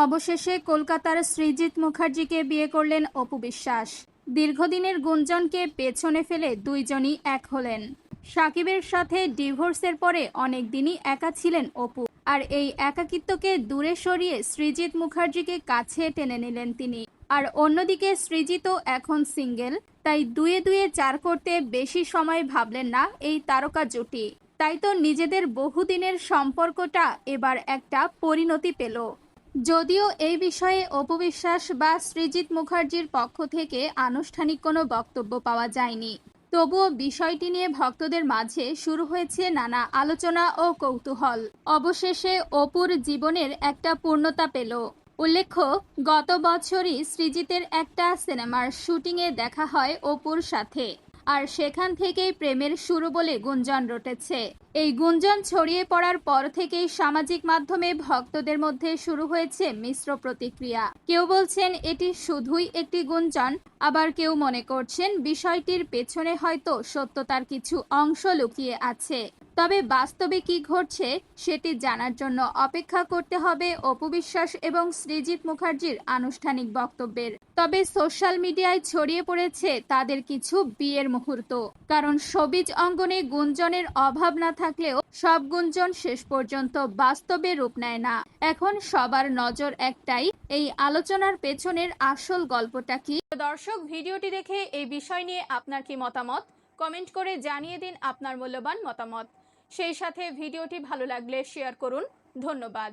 অবশেষে কলকাতার সৃজিত মুখার্জিকে বিয়ে করলেন অপু বিশ্বাস। দীর্ঘদিনের গুঞ্জনকে পেছনে ফেলে দুইজনই এক হলেন। সাকিবের সাথে ডিভোর্সের পরে অনেক দিনই একা ছিলেন অপু, আর এই একাকিত্বকে দূরে সরিয়ে সৃজিত মুখার্জিকে কাছে টেনে নিলেন তিনি। আর অন্যদিকে সৃজিতও এখন সিঙ্গেল, তাই দুয়ে দুয়ে চার করতে বেশি সময় ভাবলেন না এই তারকা জুটি। তাই তো নিজেদের বহুদিনের সম্পর্কটা এবার একটা পরিণতি পেল। যদিও এই বিষয়ে অপু বিশ্বাস বা সৃজিত মুখার্জির পক্ষ থেকে আনুষ্ঠানিক কোনো বক্তব্য পাওয়া যায়নি, তবুও বিষয়টি নিয়ে ভক্তদের মাঝে শুরু হয়েছে নানা আলোচনা ও কৌতূহল। অবশেষে অপুর জীবনের একটা পূর্ণতা পেল। উল্লেখ্য, গত বছরই সৃজিতের একটা সিনেমার শুটিংয়ে দেখা হয় অপুর সাথে, আর সেখান থেকেই প্রেমের শুরু বলে গুঞ্জন রটেছে। এই গুঞ্জন ছড়িয়ে পড়ার পর থেকেই সামাজিক মাধ্যমে ভক্তদের মধ্যে শুরু হয়েছে মিশ্র প্রতিক্রিয়া। কেউ বলছেন এটি শুধুই একটি গুঞ্জন, আবার কেউ মনে করছেন বিষয়টির পেছনে হয়তো সত্যতার কিছু অংশ লুকিয়ে আছে। তবে বাস্তবে কি ঘটছে সেটি জানার জন্য অপেক্ষা করতে হবে অপু বিশ্বাস এবং সৃজিত মুখার্জির আনুষ্ঠানিক বক্তব্যের। তবে সোশ্যাল মিডিয়ায় ছড়িয়ে পড়েছে তাদের কিছু বিয়ের মুহূর্ত, কারণ শোবিজ অঙ্গনে গুঞ্জনের অভাব না থাকলেও সব গুঞ্জন শেষ পর্যন্ত বাস্তবে রূপ নেয় না। এখন সবার নজর একটাই, এই আলোচনার পেছনের আসল গল্পটা কি। দর্শক, ভিডিওটি দেখে এই বিষয় নিয়ে আপনার কি মতামত, কমেন্ট করে জানিয়ে দিন আপনার মূল্যবান মতামত। সেই সাথে ভিডিওটি ভালো লাগলে শেয়ার করুন। ধন্যবাদ।